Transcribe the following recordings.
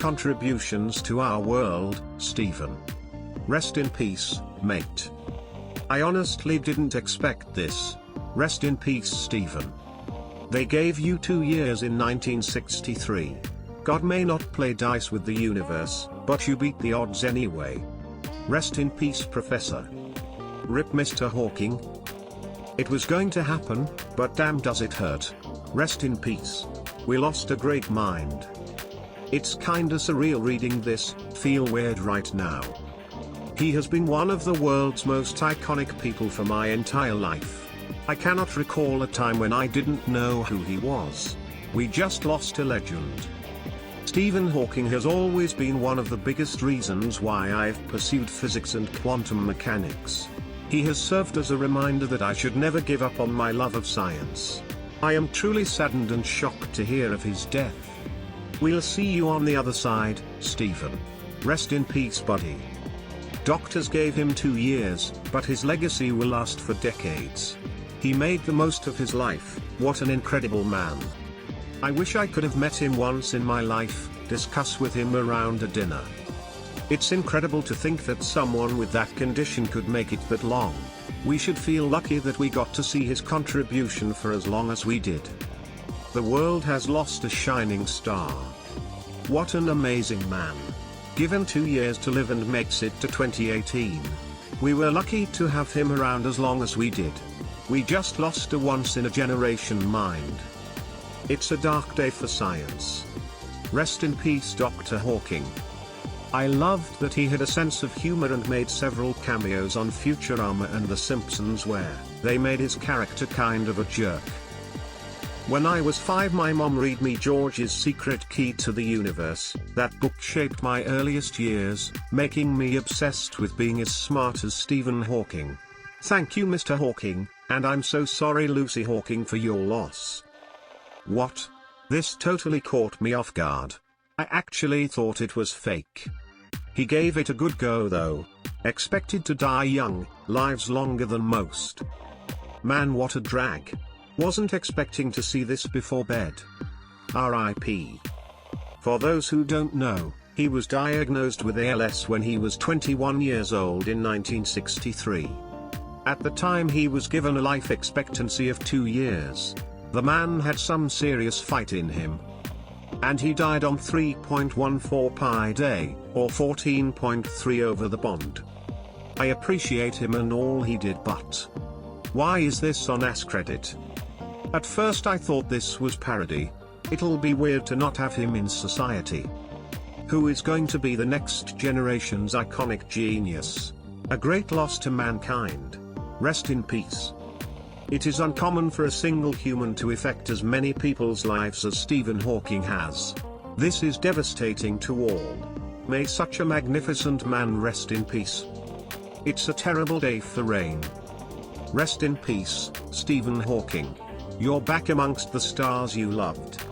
Contributions to our world, Stephan. Rest in peace, mate. I honestly didn't expect this. Rest in peace, Stephan. They gave you 2 years in 1963. God may not play dice with the universe, but you beat the odds anyway. Rest in peace, Professor. Rip Mr. Hawking. It was going to happen, but damn does it hurt. Rest in peace. We lost a great mind. It's kinda surreal reading this, feel weird right now. He has been one of the world's most iconic people for my entire life. I cannot recall a time when I didn't know who he was. We just lost a legend. Stephan Hawking has always been one of the biggest reasons why I've pursued physics and quantum mechanics. He has served as a reminder that I should never give up on my love of science. I am truly saddened and shocked to hear of his death. We'll see you on the other side, Stephan. Rest in peace, buddy. Doctors gave him 2 years, but his legacy will last for decades. He made the most of his life. What an incredible man. I wish I could have met him once in my life, discuss with him around a dinner. It's incredible to think that someone with that condition could make it that long. We should feel lucky that we got to see his contribution for as long as we did. The world has lost a shining star. What an amazing man. Given 2 years to live and makes it to 2018. We were lucky to have him around as long as we did. We just lost a once-in-a-generation mind. It's a dark day for science. Rest in peace, Dr. Hawking. I loved that he had a sense of humor and made several cameos on Futurama and The Simpsons where they made his character kind of a jerk. When I was 5, my mom read me George's Secret Key to the Universe. That book shaped my earliest years, making me obsessed with being as smart as Stephan Hawking. Thank you, Mr. Hawking, and I'm so sorry, Lucy Hawking, for your loss. What? This totally caught me off guard. I actually thought it was fake. He gave it a good go though. Expected to die young, lives longer than most. Man, what a drag. Wasn't expecting to see this before bed. R.I.P. For those who don't know, he was diagnosed with ALS when he was 21 years old in 1963. At the time he was given a life expectancy of 2 years. The man had some serious fight in him. And he died on 3.14 pi day, or 14.3 over the bond. I appreciate him and all he did, but why is this on AskReddit? At first I thought this was parody. It'll be weird to not have him in society. Who is going to be the next generation's iconic genius? A great loss to mankind. Rest in peace. It is uncommon for a single human to affect as many people's lives as Stephan Hawking has. This is devastating to all. May such a magnificent man rest in peace. It's a terrible day for rain. Rest in peace, Stephan Hawking. You're back amongst the stars you loved.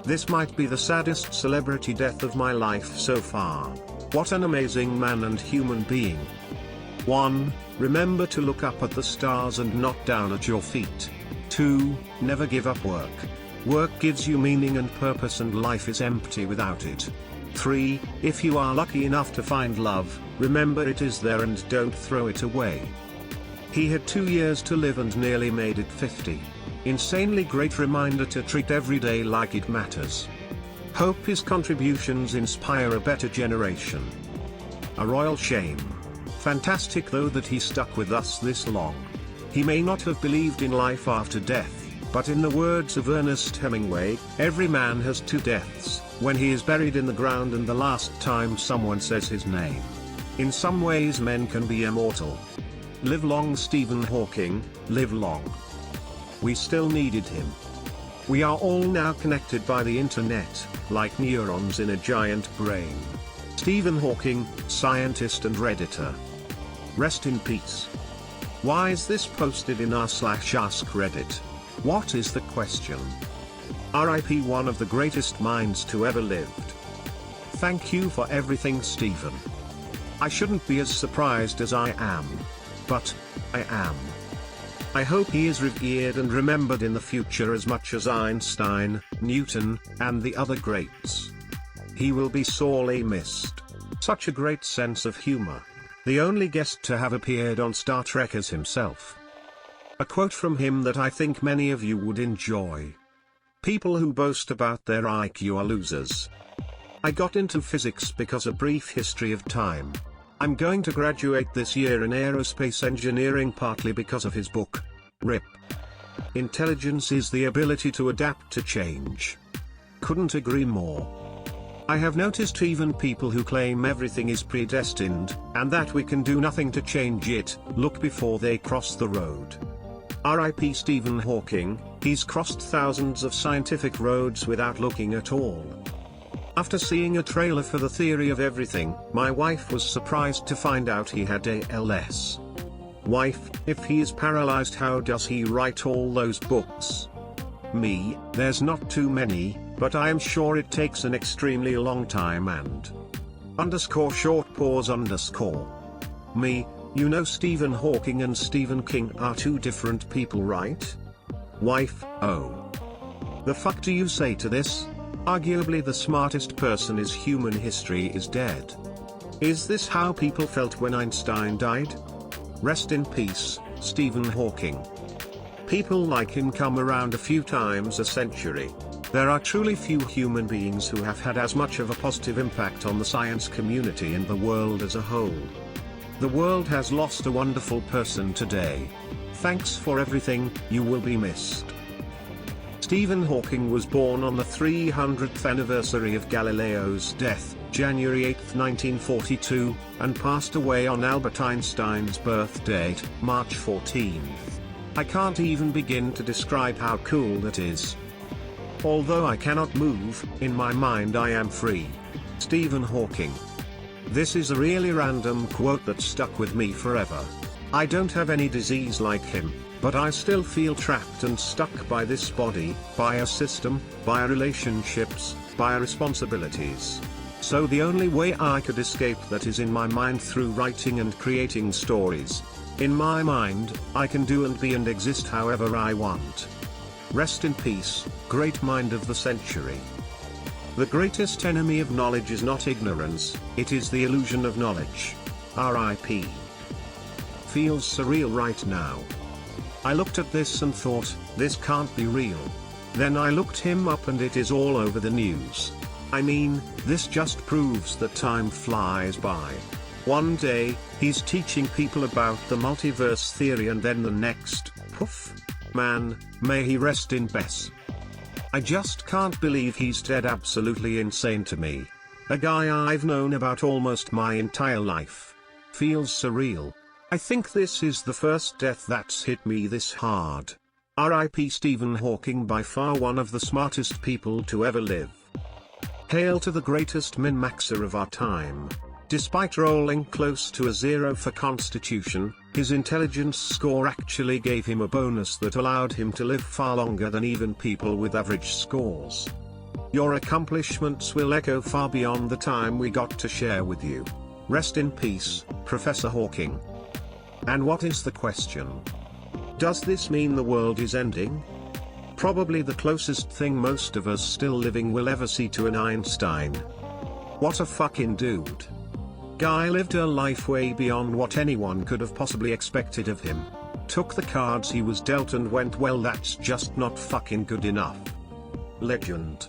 This might be the saddest celebrity death of my life so far. What an amazing man and human being. 1. Remember to look up at the stars and not down at your feet. 2. Never give up work. Work gives you meaning and purpose, and life is empty without it. 3. If you are lucky enough to find love, remember it is there and don't throw it away. He had 2 years to live and nearly made it 50. Insanely great reminder to treat every day like it matters. Hope his contributions inspire a better generation. A royal shame. Fantastic though that he stuck with us this long. He may not have believed in life after death, but in the words of Ernest Hemingway, every man has 2 deaths, when he is buried in the ground and the last time someone says his name. In some ways men can be immortal. Live long, Stephan Hawking, live long. We still needed him. We are all now connected by the internet, like neurons in a giant brain. Stephan Hawking, scientist and Redditor. Rest in peace. Why is this posted in r/AskReddit? What is the question? RIP, one of the greatest minds to ever lived. Thank you for everything, Stephan. I shouldn't be as surprised as I am. But I am. I hope he is revered and remembered in the future as much as Einstein, Newton, and the other greats. He will be sorely missed. Such a great sense of humor. The only guest to have appeared on Star Trek as himself. A quote from him that I think many of you would enjoy. People who boast about their IQ are losers. I got into physics because A Brief History of Time. I'm going to graduate this year in aerospace engineering partly because of his book. RIP. Intelligence is the ability to adapt to change. Couldn't agree more. I have noticed even people who claim everything is predestined, and that we can do nothing to change it, look before they cross the road. R.I.P. Stephen Hawking, he's crossed thousands of scientific roads without looking at all. After seeing a trailer for The Theory of Everything, my wife was surprised to find out he had ALS. Wife, if he is paralyzed, how does he write all those books? Me, there's not too many, but I am sure it takes an extremely long time and __. Me, you know Stephen Hawking and Stephen King are two different people, right? Wife, oh. The fuck do you say to this? Arguably the smartest person in human history is dead. Is this how people felt when Einstein died? Rest in peace, Stephen Hawking. People like him come around a few times a century. There are truly few human beings who have had as much of a positive impact on the science community and the world as a whole. The world has lost a wonderful person today. Thanks for everything, you will be missed. Stephen Hawking was born on the 300th anniversary of Galileo's death, January 8, 1942, and passed away on Albert Einstein's birth date, March 14. I can't even begin to describe how cool that is. Although I cannot move, in my mind I am free. Stephen Hawking. This is a really random quote that stuck with me forever. I don't have any disease like him, but I still feel trapped and stuck by this body, by a system, by relationships, by responsibilities. So the only way I could escape that is in my mind through writing and creating stories. In my mind, I can do and be and exist however I want. Rest in peace, great mind of the century. The greatest enemy of knowledge is not ignorance, it is the illusion of knowledge. R.I.P. Feels surreal right now. I looked at this and thought, this can't be real. Then I looked him up and it is all over the news. I mean, this just proves that time flies by. One day, he's teaching people about the multiverse theory and then the next, poof. Man, may he rest in peace. I just can't believe he's dead. Absolutely insane to me. A guy I've known about almost my entire life. Feels surreal. I think this is the first death that's hit me this hard. R.I.P. Stephen Hawking, by far one of the smartest people to ever live. Hail to the greatest min-maxer of our time. Despite rolling close to a 0 for Constitution, his intelligence score actually gave him a bonus that allowed him to live far longer than even people with average scores. Your accomplishments will echo far beyond the time we got to share with you. Rest in peace, Professor Hawking. And what is the question? Does this mean the world is ending? Probably the closest thing most of us still living will ever see to an Einstein. What a fucking dude. Guy lived a life way beyond what anyone could have possibly expected of him. Took the cards he was dealt and went, well, that's just not fucking good enough. Legend.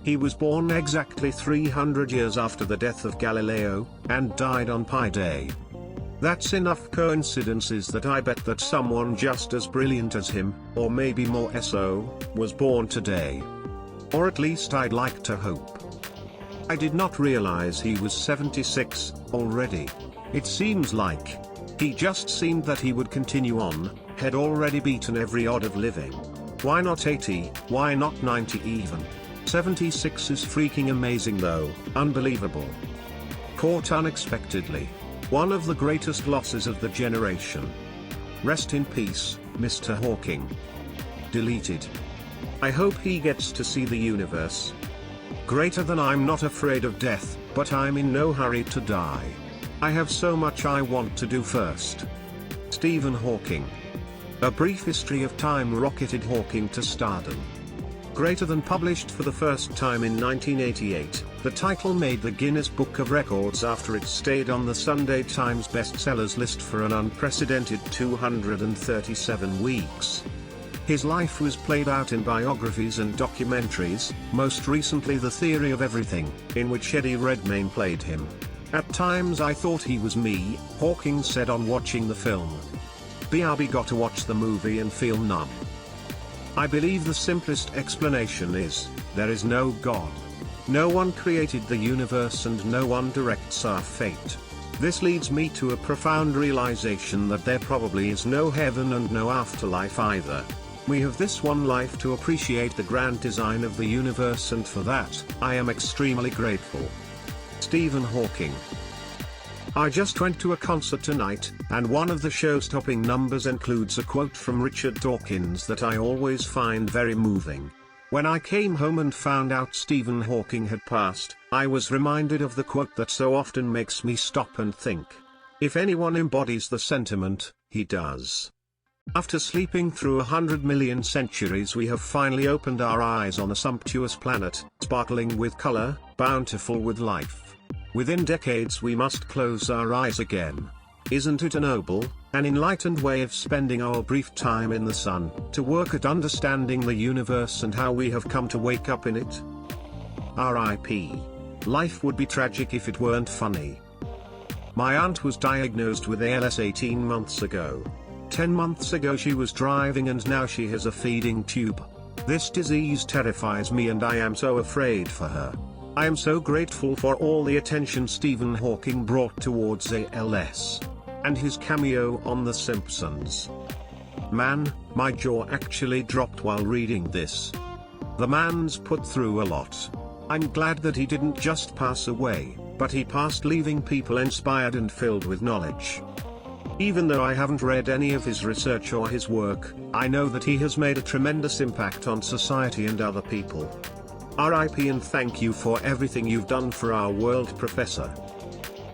He was born exactly 300 years after the death of Galileo, and died on Pi Day. That's enough coincidences that I bet that someone just as brilliant as him, or maybe more so, was born today. Or at least I'd like to hope. I did not realize he was 76 already. It seems like he just seemed that he would continue on, had already beaten every odd of living. Why not 80, why not 90 even? 76 is freaking amazing though, unbelievable. Caught unexpectedly. One of the greatest losses of the generation. Rest in peace, Mr. Hawking. Deleted. I hope he gets to see the universe. Greater than I'm not afraid of death, but I'm in no hurry to die. I have so much I want to do first. Stephen Hawking. A Brief History of Time rocketed Hawking to stardom. Greater Than published for the first time in 1988, the title made the Guinness Book of Records after it stayed on the Sunday Times bestsellers list for an unprecedented 237 weeks. His life was played out in biographies and documentaries, most recently The Theory of Everything, in which Eddie Redmayne played him. "At times I thought he was me," Hawking said on watching the film. "BRB got to watch the movie and feel numb. I believe the simplest explanation is, there is no God. No one created the universe and no one directs our fate. This leads me to a profound realization that there probably is no heaven and no afterlife either. We have this one life to appreciate the grand design of the universe, and for that, I am extremely grateful." Stephan Hawking. "I just went to a concert tonight, and one of the show-stopping numbers includes a quote from Richard Dawkins that I always find very moving. When I came home and found out Stephan Hawking had passed, I was reminded of the quote that so often makes me stop and think. If anyone embodies the sentiment, he does. After sleeping through 100 million centuries, we have finally opened our eyes on a sumptuous planet, sparkling with color, bountiful with life. Within decades we must close our eyes again. Isn't it a noble, an enlightened way of spending our brief time in the sun, to work at understanding the universe and how we have come to wake up in it? R.I.P. Life would be tragic if it weren't funny. My aunt was diagnosed with ALS 18 months ago. 10 months ago she was driving and now she has a feeding tube. This disease terrifies me and I am so afraid for her. I am so grateful for all the attention Stephan Hawking brought towards ALS. And his cameo on The Simpsons. Man, my jaw actually dropped while reading this. The man's put through a lot. I'm glad that he didn't just pass away, but he passed leaving people inspired and filled with knowledge. Even though I haven't read any of his research or his work, I know that he has made a tremendous impact on society and other people. R.I.P. and thank you for everything you've done for our world, Professor."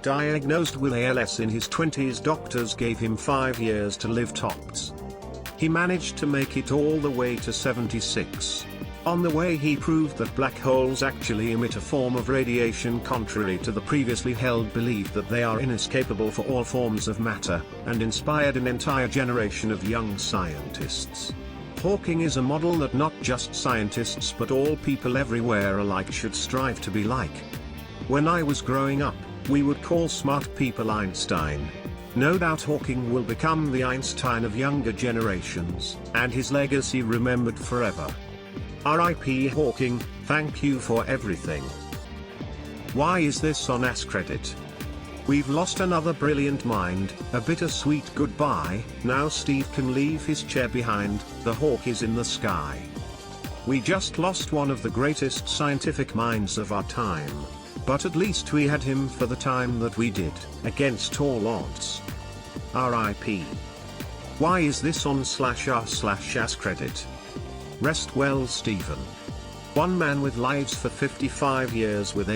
Diagnosed with ALS in his 20s, doctors gave him 5 years to live tops. He managed to make it all the way to 76. On the way he proved that black holes actually emit a form of radiation contrary to the previously held belief that they are inescapable for all forms of matter, and inspired an entire generation of young scientists. Hawking is a model that not just scientists but all people everywhere alike should strive to be like. When I was growing up, we would call smart people Einstein. No doubt Hawking will become the Einstein of younger generations, and his legacy remembered forever. R.I.P. Hawking, thank you for everything. Why is this on AskReddit? We've lost another brilliant mind, a bittersweet goodbye. Now Steve can leave his chair behind, the hawk is in the sky. We just lost one of the greatest scientific minds of our time. But at least we had him for the time that we did, against all odds. R.I.P. Why is this on /r/AskReddit? Rest well, Stephan. One man with lives for 55 years with